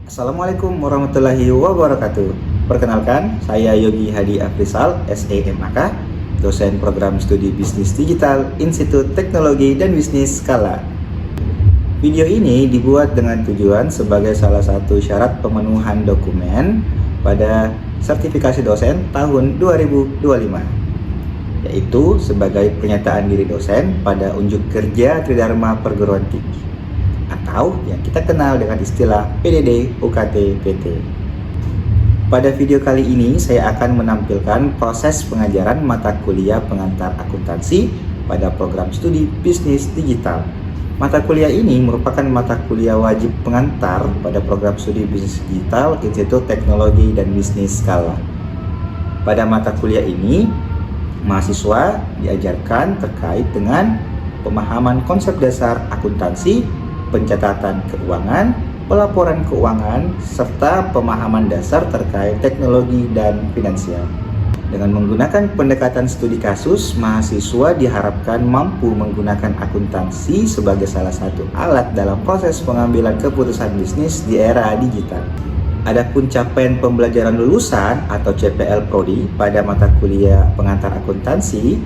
Assalamualaikum warahmatullahi wabarakatuh. Perkenalkan, saya Yogi Hadi Afrizal, SEMAK, dosen program studi Bisnis Digital, Institut Teknologi dan Bisnis Skala. Video ini dibuat dengan tujuan sebagai salah satu syarat pemenuhan dokumen pada sertifikasi dosen tahun 2025, yaitu sebagai pernyataan diri dosen pada unjuk kerja Tridharma Perguruan Tinggi, atau yang kita kenal dengan istilah PDD UKT PT. Pada video kali ini saya akan menampilkan proses pengajaran mata kuliah pengantar akuntansi pada program studi Bisnis Digital. Mata kuliah ini merupakan mata kuliah wajib pengantar pada program studi Bisnis Digital Institut Teknologi dan Bisnis Skala. Pada mata kuliah ini, mahasiswa diajarkan terkait dengan pemahaman konsep dasar akuntansi, pencatatan keuangan, pelaporan keuangan, serta pemahaman dasar terkait teknologi dan finansial. Dengan menggunakan pendekatan studi kasus, mahasiswa diharapkan mampu menggunakan akuntansi sebagai salah satu alat dalam proses pengambilan keputusan bisnis di era digital. Adapun capaian pembelajaran lulusan atau CPL Prodi pada mata kuliah pengantar akuntansi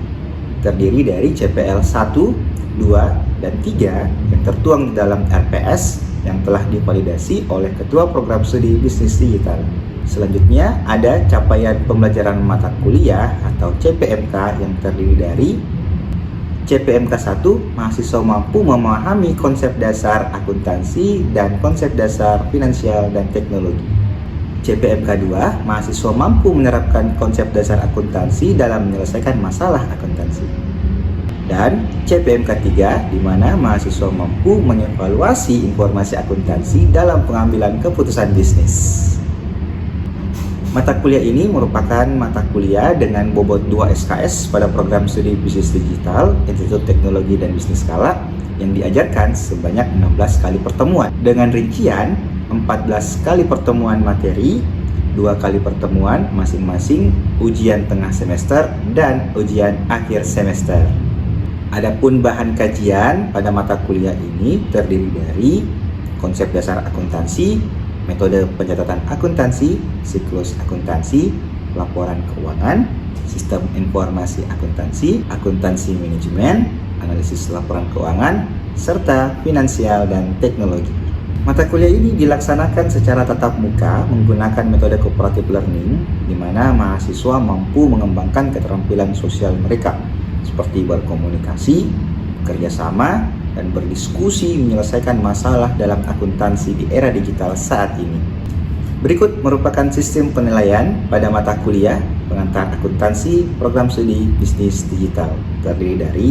terdiri dari CPL 1, 2, dan 3 yang tertuang di dalam RPS yang telah divalidasi oleh Ketua Program Studi Bisnis Digital. Selanjutnya ada capaian pembelajaran mata kuliah atau CPMK yang terdiri dari CPMK 1, mahasiswa mampu memahami konsep dasar akuntansi dan konsep dasar finansial dan teknologi. CPMK 2, mahasiswa mampu menerapkan konsep dasar akuntansi dalam menyelesaikan masalah akuntansi. Dan CPMK 3, di mana mahasiswa mampu mengevaluasi informasi akuntansi dalam pengambilan keputusan bisnis. Mata kuliah ini merupakan mata kuliah dengan bobot 2 SKS pada program studi Bisnis Digital Institut Teknologi dan Bisnis Skala yang diajarkan sebanyak 16 kali pertemuan dengan rincian 14 kali pertemuan materi, 2 kali pertemuan masing-masing ujian tengah semester dan ujian akhir semester. Adapun bahan kajian pada mata kuliah ini terdiri dari konsep dasar akuntansi, metode pencatatan akuntansi, siklus akuntansi, laporan keuangan, sistem informasi akuntansi, akuntansi manajemen, analisis laporan keuangan, serta finansial dan teknologi. Mata kuliah ini dilaksanakan secara tatap muka menggunakan metode cooperative learning, di mana mahasiswa mampu mengembangkan keterampilan sosial mereka, seperti berkomunikasi, kerjasama, dan berdiskusi menyelesaikan masalah dalam akuntansi di era digital saat ini. Berikut merupakan sistem penilaian pada mata kuliah pengantar akuntansi program studi Bisnis Digital. Terdiri dari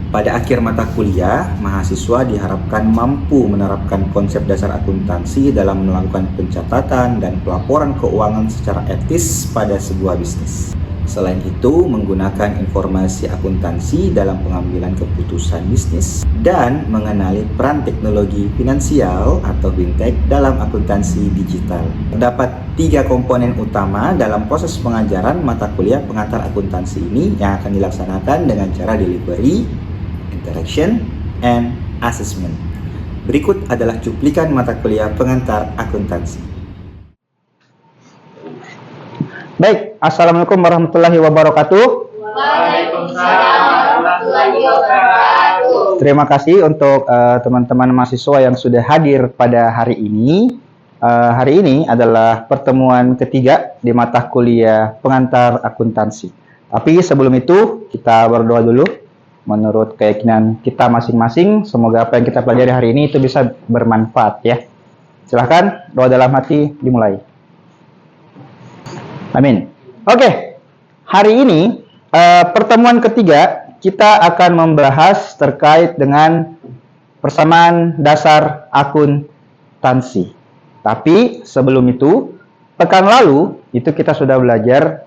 pada akhir mata kuliah, mahasiswa diharapkan mampu menerapkan konsep dasar akuntansi dalam melakukan pencatatan dan pelaporan keuangan secara etis pada sebuah bisnis. Selain itu, menggunakan informasi akuntansi dalam pengambilan keputusan bisnis dan mengenali peran teknologi finansial atau fintech dalam akuntansi digital. Terdapat 3 komponen utama dalam proses pengajaran mata kuliah pengantar akuntansi ini yang akan dilaksanakan dengan cara delivery, interaction, and assessment. Berikut adalah cuplikan mata kuliah pengantar akuntansi. Baik, Assalamualaikum warahmatullahi wabarakatuh. Waalaikumsalam warahmatullahi wabarakatuh. Terima kasih untuk teman-teman mahasiswa yang sudah hadir pada hari ini. Hari ini adalah pertemuan ketiga di mata kuliah pengantar akuntansi. Tapi sebelum itu, kita berdoa dulu. Menurut keyakinan kita masing-masing, semoga apa yang kita pelajari hari ini itu bisa bermanfaat ya. Silahkan, doa dalam hati dimulai. Amin. Oke, hari ini pertemuan ketiga kita akan membahas terkait dengan persamaan dasar akuntansi. Tapi sebelum itu, pekan lalu itu kita sudah belajar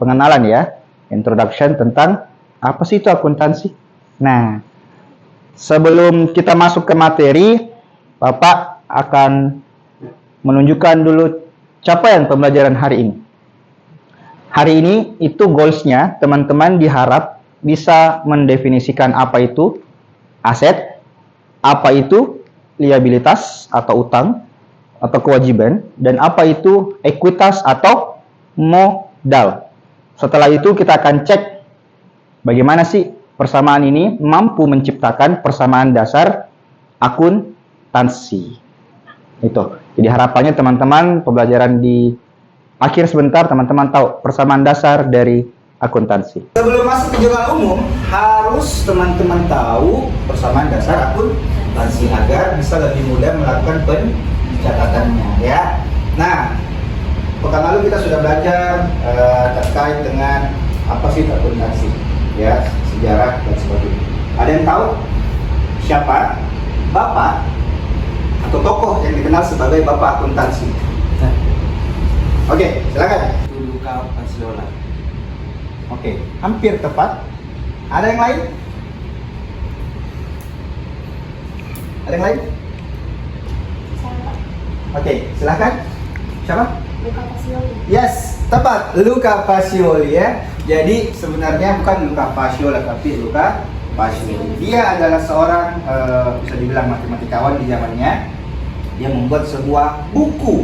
pengenalan ya, introduction tentang apa sih itu akuntansi. Nah, sebelum kita masuk ke materi, Bapak akan menunjukkan dulu capaian pembelajaran hari ini. Hari ini itu goals-nya teman-teman diharap bisa mendefinisikan apa itu aset, apa itu liabilitas atau utang atau kewajiban, dan apa itu ekuitas atau modal. Setelah itu kita akan cek bagaimana sih persamaan ini mampu menciptakan persamaan dasar akuntansi. Itu. Jadi harapannya teman-teman pembelajaran di akhir sebentar teman-teman tahu persamaan dasar dari akuntansi. Sebelum masuk ke jurnal umum, harus teman-teman tahu persamaan dasar akuntansi agar bisa lebih mudah melakukan pencatatannya, ya. Nah, pekan lalu kita sudah belajar terkait dengan apa sih akuntansi, ya, sejarah dan sebagainya. Ada yang tahu siapa bapak atau tokoh yang dikenal sebagai bapak akuntansi? Oke, silakan. Luca Pacioli. Oke, hampir tepat. Ada yang lain? Ada yang lain? Oke, silakan. Siapa? Luca Pacioli. Yes, tepat. Luca Pacioli, ya. Jadi sebenarnya bukan Luca Pacioli tapi Luca Pacioli. Dia adalah seorang bisa dibilang matematikawan di zamannya. Dia membuat sebuah buku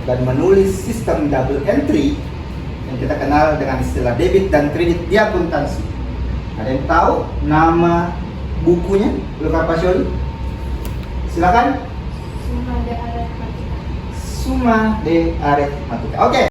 dan menulis sistem double entry yang kita kenal dengan istilah debit dan kredit di akuntansi. Ada yang tahu nama bukunya Luca Pacioli? Silakan. Summa de Arithmetica. Summa de Arithmetica. Oke.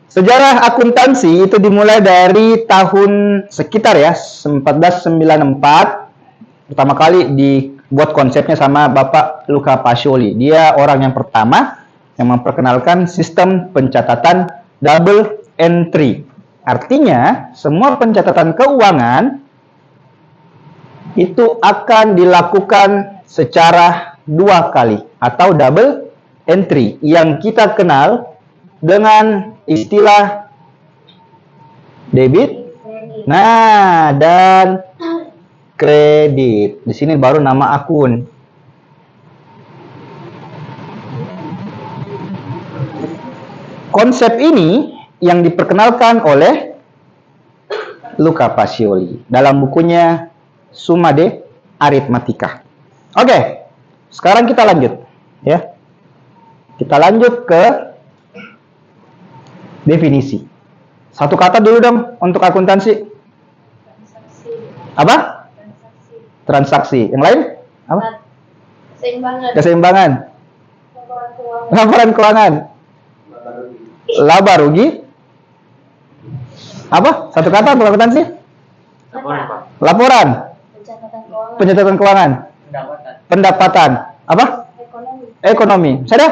Sejarah akuntansi itu dimulai dari tahun sekitar ya 1494. Pertama kali dibuat konsepnya sama Bapak Luca Pacioli. Dia orang yang pertama yang memperkenalkan sistem pencatatan double entry. Artinya, semua pencatatan keuangan itu akan dilakukan secara 2 kali atau double entry yang kita kenal dengan istilah debit, nah, dan kredit. Di sini baru nama akun. Konsep ini yang diperkenalkan oleh Luca Pacioli dalam bukunya Summa de Arithmetica. Oke, sekarang kita lanjut, ya. Kita lanjut ke definisi. Satu kata dulu dong untuk akuntansi. Transaksi. Apa? Transaksi. Transaksi. Yang lain? Apa? Keseimbangan. Keseimbangan. Laporan keuangan. Laporan keuangan. Laba rugi. Apa? Satu kata untuk akuntansi? Laporan. Pencatatan keuangan. Pencatatan keuangan. Pendapatan. Apa? Ekonomi. Ekonomi. Sudah?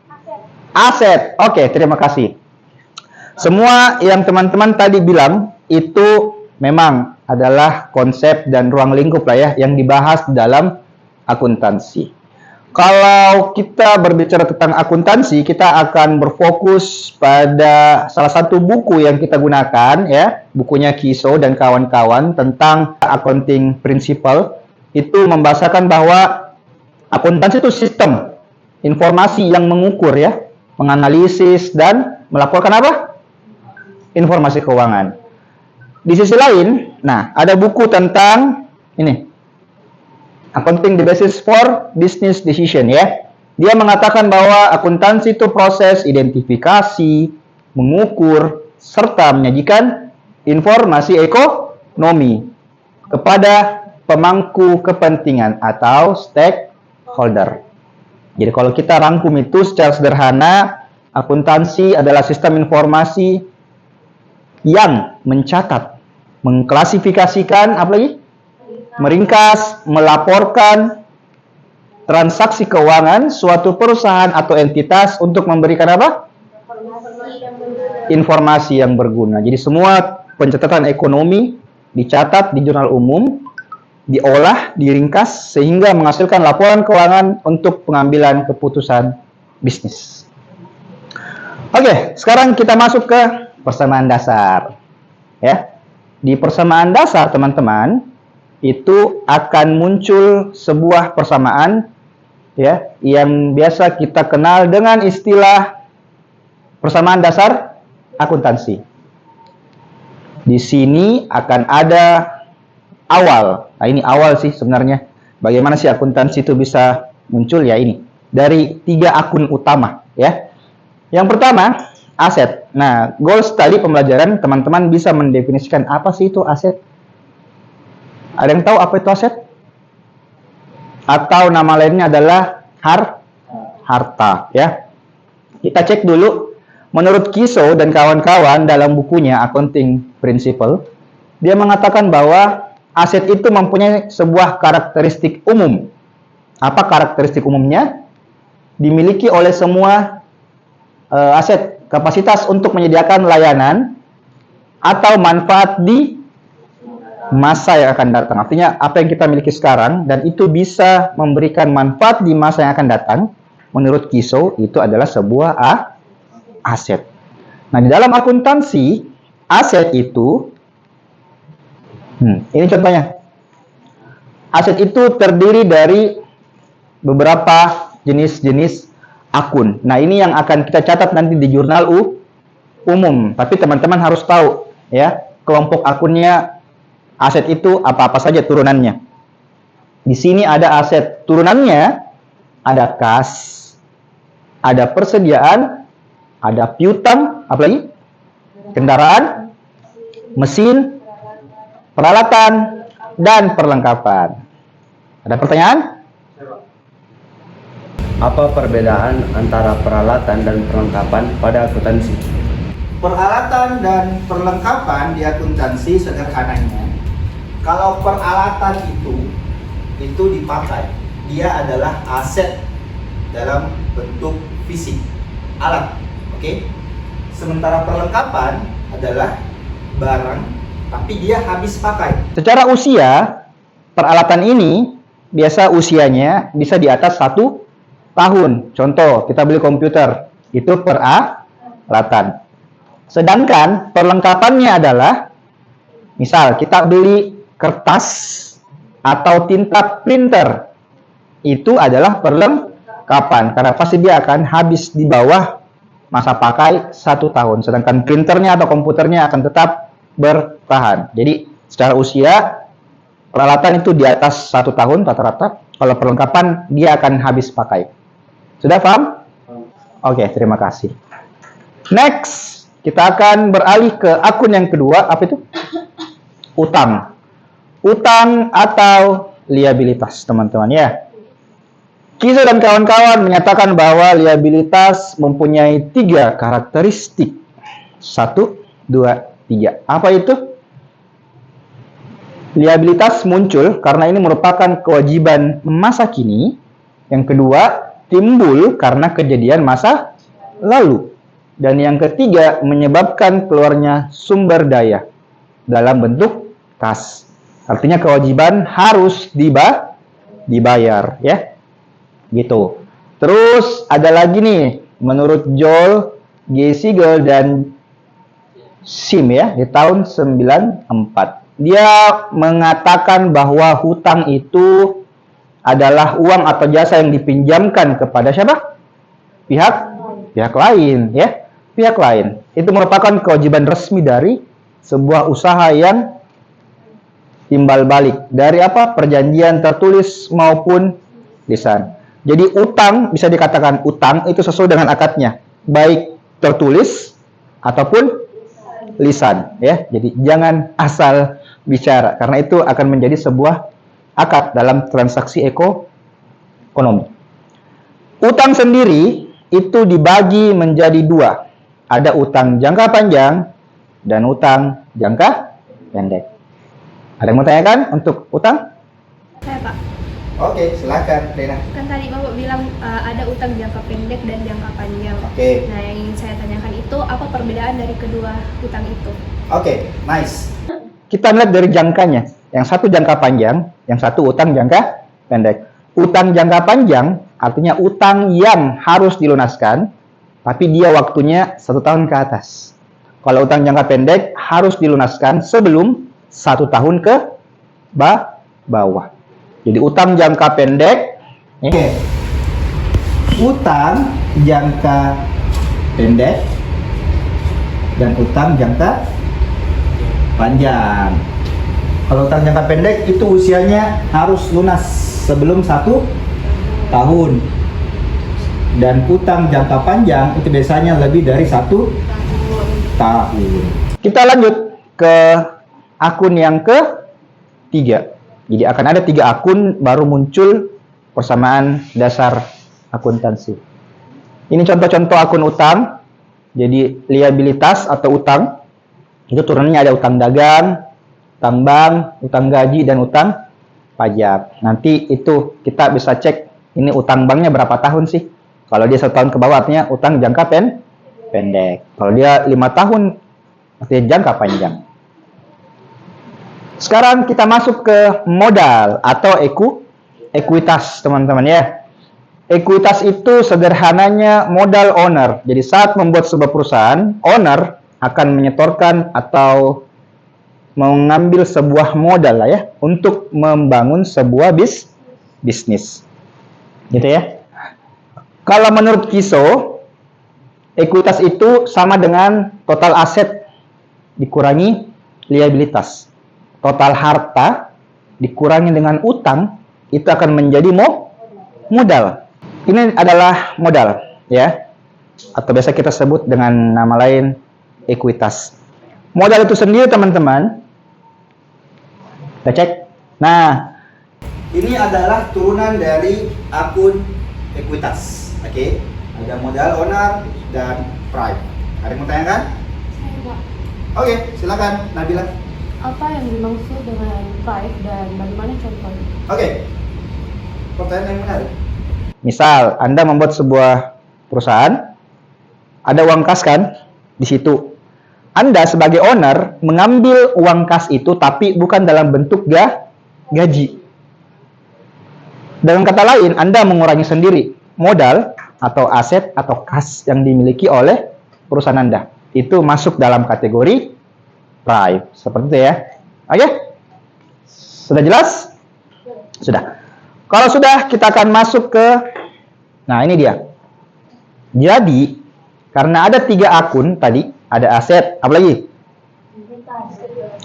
Aset. Aset. Oke, terima kasih. Semua yang teman-teman tadi bilang itu memang adalah konsep dan ruang lingkup lah ya yang dibahas dalam akuntansi. Kalau kita berbicara tentang akuntansi, kita akan berfokus pada salah satu buku yang kita gunakan ya, bukunya Kiso dan kawan-kawan tentang accounting principle. Itu membahasakan bahwa akuntansi itu sistem informasi yang mengukur ya, menganalisis dan melaporkan apa? Informasi keuangan. Di sisi lain, nah ada buku tentang ini. Accounting the basis for business decision ya. Dia mengatakan bahwa akuntansi itu proses identifikasi, mengukur, serta menyajikan informasi ekonomi kepada pemangku kepentingan atau stakeholder. Jadi kalau kita rangkum itu secara sederhana, akuntansi adalah sistem informasi yang mencatat, mengklasifikasikan, apa lagi? Meringkas, melaporkan transaksi keuangan suatu perusahaan atau entitas untuk memberikan apa? Informasi yang berguna. Jadi semua pencatatan ekonomi dicatat di jurnal umum, diolah, diringkas sehingga menghasilkan laporan keuangan untuk pengambilan keputusan bisnis. Oke, sekarang kita masuk ke persamaan dasar. Ya. Di persamaan dasar, teman-teman, itu akan muncul sebuah persamaan ya yang biasa kita kenal dengan istilah persamaan dasar akuntansi. Di sini akan ada awal. Nah, ini awal sih sebenarnya. Bagaimana sih akuntansi itu bisa muncul? Ya ini, dari 3 akun utama ya. Yang pertama, aset. Nah, goals tadi pembelajaran teman-teman bisa mendefinisikan apa sih itu aset? Ada yang tahu apa itu aset? Atau nama lainnya adalah harta ya. Kita cek dulu. Menurut Kiso dan kawan-kawan dalam bukunya Accounting Principle, dia mengatakan bahwa aset itu mempunyai sebuah karakteristik umum. Apa karakteristik umumnya? Dimiliki oleh semua aset kapasitas untuk menyediakan layanan atau manfaat di masa yang akan datang. Artinya apa yang kita miliki sekarang dan itu bisa memberikan manfaat di masa yang akan datang, menurut Kiso itu adalah sebuah aset. Nah, di dalam akuntansi, aset itu ini contohnya. Aset itu terdiri dari beberapa jenis-jenis akun. Nah, ini yang akan kita catat nanti di jurnal umum. Tapi teman-teman harus tahu ya, kelompok akunnya aset itu apa-apa saja turunannya. Di sini ada aset turunannya, ada kas, ada persediaan, ada piutang, apalagi kendaraan, mesin, peralatan, dan perlengkapan. Ada pertanyaan? Apa perbedaan antara peralatan dan perlengkapan pada akuntansi? Peralatan dan perlengkapan di akuntansi sederhananya, kalau peralatan itu dipakai, dia adalah aset dalam bentuk fisik, alat, oke? Sementara perlengkapan adalah barang, tapi dia habis pakai. Secara usia, peralatan ini biasa usianya bisa di atas 1 tahun. Contoh, kita beli komputer, itu peralatan. Sedangkan perlengkapannya adalah, misal kita beli kertas atau tinta printer, itu adalah perlengkapan, karena pasti dia akan habis di bawah masa pakai 1 tahun. Sedangkan printernya atau komputernya akan tetap bertahan. Jadi secara usia peralatan itu di atas 1 tahun rata-rata. Kalau perlengkapan dia akan habis pakai. Sudah paham? Oke, terima kasih. Next, kita akan beralih ke akun yang kedua. Apa itu? Utang. Utang atau liabilitas, teman-teman ya. Kiso dan kawan-kawan menyatakan bahwa liabilitas mempunyai 3 karakteristik. 1, 2, 3. Apa itu? Liabilitas muncul karena ini merupakan kewajiban masa kini. Yang kedua, timbul karena kejadian masa lalu. Dan yang ketiga, menyebabkan keluarnya sumber daya dalam bentuk kas. Artinya kewajiban harus dibayar ya. Gitu. Terus ada lagi nih, menurut Joel G. Siegel dan Sim ya, di tahun 94. Dia mengatakan bahwa hutang itu adalah uang atau jasa yang dipinjamkan kepada siapa? Pihak lain ya. Pihak lain. Itu merupakan kewajiban resmi dari sebuah usaha yang timbal balik dari apa? Perjanjian tertulis maupun lisan. Jadi utang bisa dikatakan utang itu sesuai dengan akadnya, baik tertulis ataupun lisan ya. Jadi jangan asal bicara karena itu akan menjadi sebuah akad dalam transaksi ekonomi. Utang sendiri itu dibagi menjadi 2. Ada utang jangka panjang dan utang jangka pendek. Ada yang mau tanyakan untuk utang? Saya Pak, Oke, silakan Rena. kan tadi Bapak bilang ada utang jangka pendek dan jangka panjang. Oke. Nah, yang ingin saya tanyakan itu apa perbedaan dari kedua utang itu? Oke, nice. Kita lihat dari jangkanya. Yang satu jangka panjang, yang satu utang jangka pendek. Utang jangka panjang artinya utang yang harus dilunaskan, tapi dia waktunya 1 tahun ke atas. Kalau utang jangka pendek harus dilunaskan sebelum 1 tahun ke bawah. Jadi utang jangka pendek. Oke. Utang jangka pendek dan utang jangka panjang. Kalau utang jangka pendek itu usianya harus lunas sebelum 1 tahun. Dan utang jangka panjang itu biasanya lebih dari 1 tahun. Kita lanjut ke akun yang ketiga. Jadi akan ada 3 akun baru muncul persamaan dasar akuntansi. Ini contoh-contoh akun utang. Jadi liabilitas atau utang itu turunannya ada utang dagang, utang bank, utang gaji, dan utang pajak. Nanti itu kita bisa cek ini utang banknya berapa tahun sih. Kalau dia 1 tahun ke bawah artinya utang jangka pendek. Kalau dia 5 tahun artinya jangka panjang. Sekarang kita masuk ke modal atau ekuitas, teman-teman ya. Ekuitas itu sederhananya modal owner. Jadi saat membuat sebuah perusahaan, owner akan menyetorkan atau mengambil sebuah modal lah ya untuk membangun sebuah bisnis. Gitu ya. Kalau menurut Kiso, ekuitas itu sama dengan total aset dikurangi liabilitas. Total harta dikurangi dengan utang itu akan menjadi modal. Ini adalah modal ya. Atau biasa kita sebut dengan nama lain ekuitas. Modal itu sendiri teman-teman, kita cek. Nah, Ini adalah turunan dari akun ekuitas. Oke, ada modal owner dan prime. Ada yang mau tanyakan? Saya Pak, Oke, silakan Nabila. apa yang dimaksud dengan private dan bagaimana contohnya? Oke, pertanyaan yang menarik. misal Anda membuat sebuah perusahaan, ada uang kas kan di situ. Anda sebagai owner mengambil uang kas itu tapi bukan dalam bentuk gaji. Dengan kata lain, Anda mengurangi sendiri modal atau aset atau kas yang dimiliki oleh perusahaan Anda. Itu masuk dalam kategori private. Seperti itu ya. Oke? Sudah jelas? Sudah. Kalau sudah, kita akan masuk ke, nah ini dia. Jadi, karena ada 3 akun tadi, ada aset, apa lagi?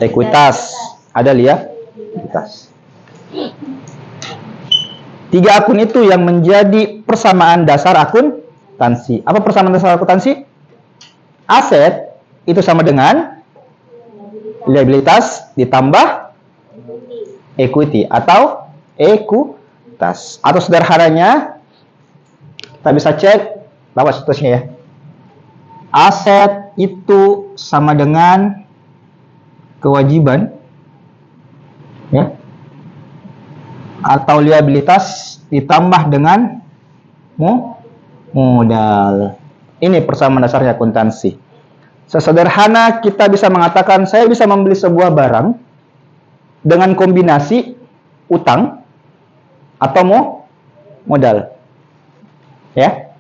Ekuitas. Ada liabilitas. 3 akun itu yang menjadi persamaan dasar akuntansi. Apa persamaan dasar akuntansi? Aset itu sama dengan liabilitas ditambah equity atau ekuitas. Atau sederhananya, kita bisa cek lewat situsnya ya. Aset itu sama dengan kewajiban ya, atau liabilitas ditambah dengan modal. Ini persamaan dasarnya akuntansi. Sesederhana kita bisa mengatakan saya bisa membeli sebuah barang dengan kombinasi utang atau modal. Ya.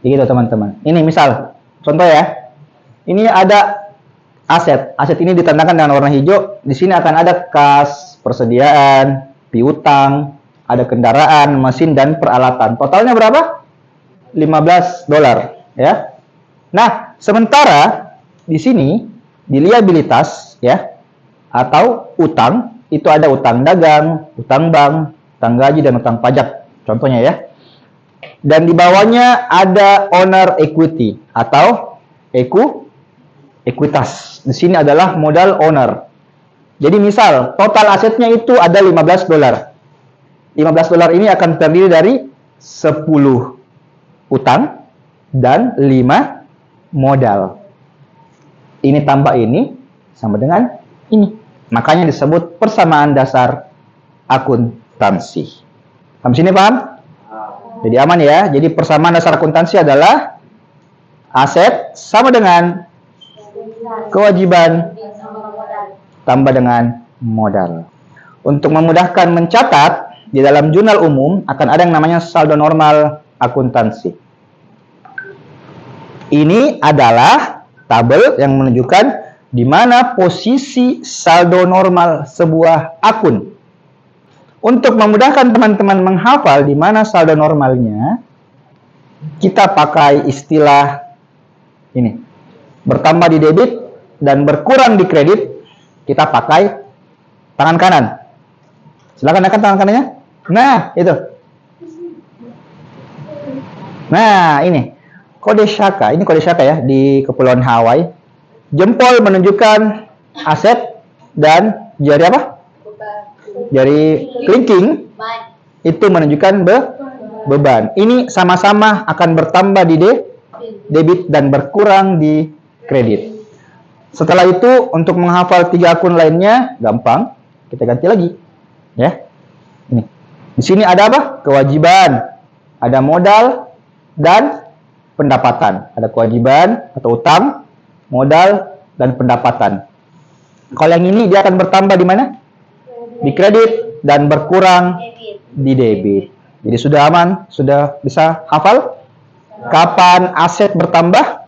Begitu teman-teman. Ini misal contoh ya. Ini ada aset. Aset ini ditandakan dengan warna hijau. Di sini akan ada kas, persediaan, piutang, ada kendaraan, mesin, dan peralatan. Totalnya berapa? $15 ya. Nah, sementara di sini di liabilitas ya atau utang itu ada utang dagang, utang bank, utang gaji, dan utang pajak. Contohnya ya. Dan di bawahnya ada owner equity atau ekuitas. Di sini adalah modal owner. Jadi misal total asetnya itu ada $15. $15 ini akan terdiri dari 10 utang dan 5 modal. Ini tambah ini sama dengan ini. Makanya disebut persamaan dasar akuntansi. Sampai sini paham? Jadi aman ya. Jadi persamaan dasar akuntansi adalah aset sama dengan kewajiban tambah dengan modal. Untuk memudahkan mencatat, di dalam jurnal umum akan ada yang namanya saldo normal akuntansi. Ini adalah tabel yang menunjukkan di mana posisi saldo normal sebuah akun. Untuk memudahkan teman-teman menghafal di mana saldo normalnya, kita pakai istilah ini. Bertambah di debit dan berkurang di kredit, kita pakai tangan kanan. Silakan naikkan tangan kanannya. Nah, itu. Nah, ini. Kode Shaka. Ini kode Shaka ya di Kepulauan Hawaii. Jempol menunjukkan aset dan jari apa? Jari kelingking itu menunjukkan beban. Ini sama-sama akan bertambah di debit dan berkurang di kredit. Setelah itu untuk menghafal 3 akun lainnya gampang. Kita ganti lagi, ya. Ini. Di sini ada apa? Kewajiban, ada modal dan pendapatan. Ada kewajiban atau utang, modal dan pendapatan. Kalau yang ini dia akan bertambah di mana? Di kredit dan berkurang di debit. Jadi sudah aman, sudah bisa hafal kapan aset bertambah?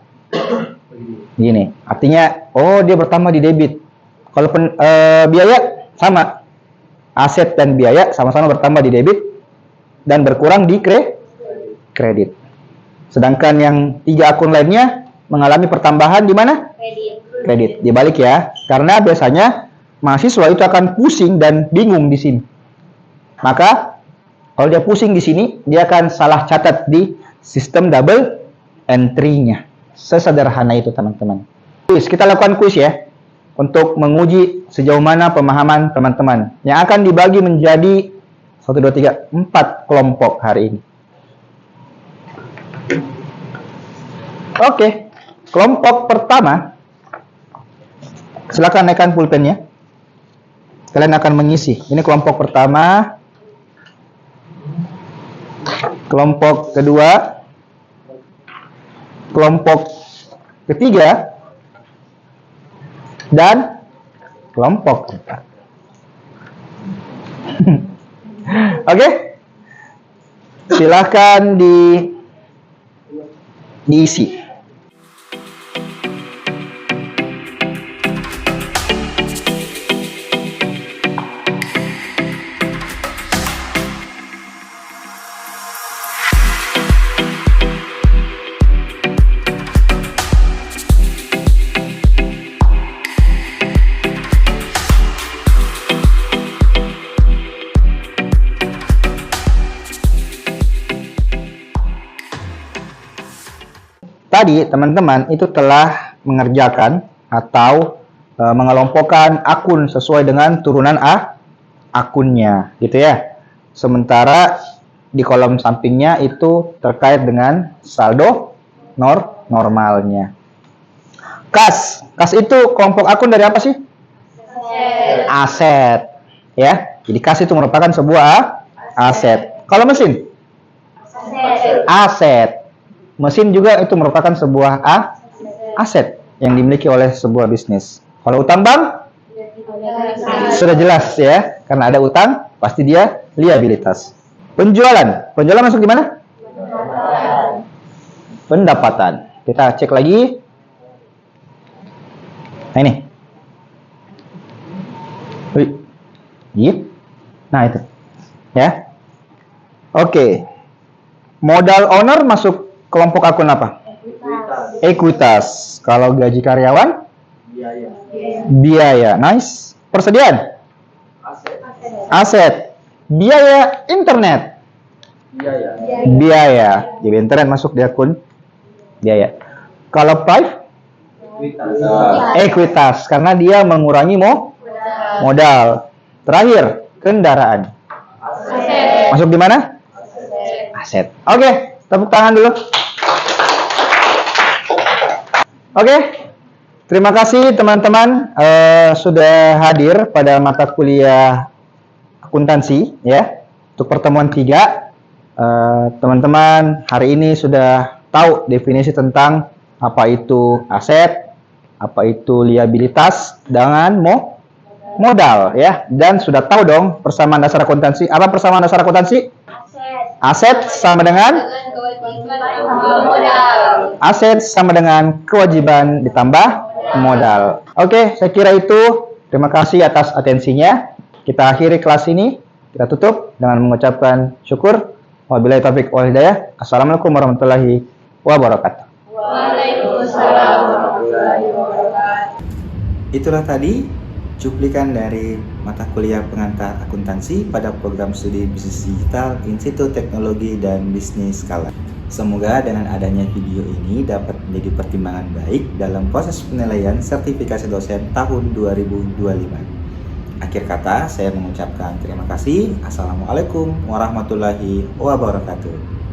Gini, artinya oh dia bertambah di debit. Kalau biaya sama. Aset dan biaya sama-sama bertambah di debit dan berkurang di kredit. Sedangkan yang 3 akun lainnya mengalami pertambahan di mana? Kredit. Dibalik ya. Karena biasanya mahasiswa itu akan pusing dan bingung di sini. Maka kalau dia pusing di sini, dia akan salah catat di sistem double entry-nya. Sesederhana itu teman-teman. Kuis, kita lakukan kuis ya. Untuk menguji sejauh mana pemahaman teman-teman. Yang akan dibagi menjadi 1, 2, 3, 4 kelompok hari ini. Oke, kelompok pertama. Silakan naikkan pulpennya. Kalian akan mengisi. Ini kelompok pertama. Kelompok kedua. Kelompok ketiga. Dan kelompok keempat. Oke. Silakan diisi. Tadi teman-teman itu telah mengerjakan atau mengelompokkan akun sesuai dengan turunan akunnya, gitu ya. Sementara di kolom sampingnya itu terkait dengan saldo normalnya. Kas itu kelompok akun dari apa sih? Aset, ya. Jadi kas itu merupakan sebuah aset. Kalau mesin? Aset. Mesin juga itu merupakan sebuah aset yang dimiliki oleh sebuah bisnis. Kalau utang bank? Sudah jelas ya, karena ada utang, pasti dia liabilitas. Penjualan masuk di mana? Pendapatan. Kita cek lagi. Nah ini. Nah itu. Ya. Oke. Modal owner masuk kelompok akun apa? Ekuitas. Kalau gaji karyawan? Biaya. Nice. Persediaan? Aset. Biaya internet? Biaya. Jadi internet masuk di akun biaya. Kalau price? Ekuitas. Karena dia mengurangi modal. Terakhir, kendaraan. Masuk di mana? Aset. Oke, tepuk tangan dulu. Oke, terima kasih teman-teman sudah hadir pada mata kuliah akuntansi ya. Untuk pertemuan 3, teman-teman hari ini sudah tahu definisi tentang apa itu aset, apa itu liabilitas dengan modal ya. Dan sudah tahu dong persamaan dasar akuntansi. Apa persamaan dasar akuntansi? Aset sama dengan aset sama dengan kewajiban ditambah modal. Oke, saya kira itu. Terima kasih atas atensinya. Kita akhiri kelas ini. Kita tutup dengan mengucapkan syukur. Wabillahi taufiq wal hidayah. Assalamualaikum warahmatullahi wabarakatuh. Waalaikumsalam warahmatullahi wabarakatuh. Itulah tadi cuplikan dari mata kuliah pengantar akuntansi pada program studi bisnis digital Institut Teknologi dan Bisnis Skala. Semoga dengan adanya video ini dapat menjadi pertimbangan baik dalam proses penilaian sertifikasi dosen tahun 2025. Akhir kata, saya mengucapkan terima kasih. Assalamualaikum warahmatullahi wabarakatuh.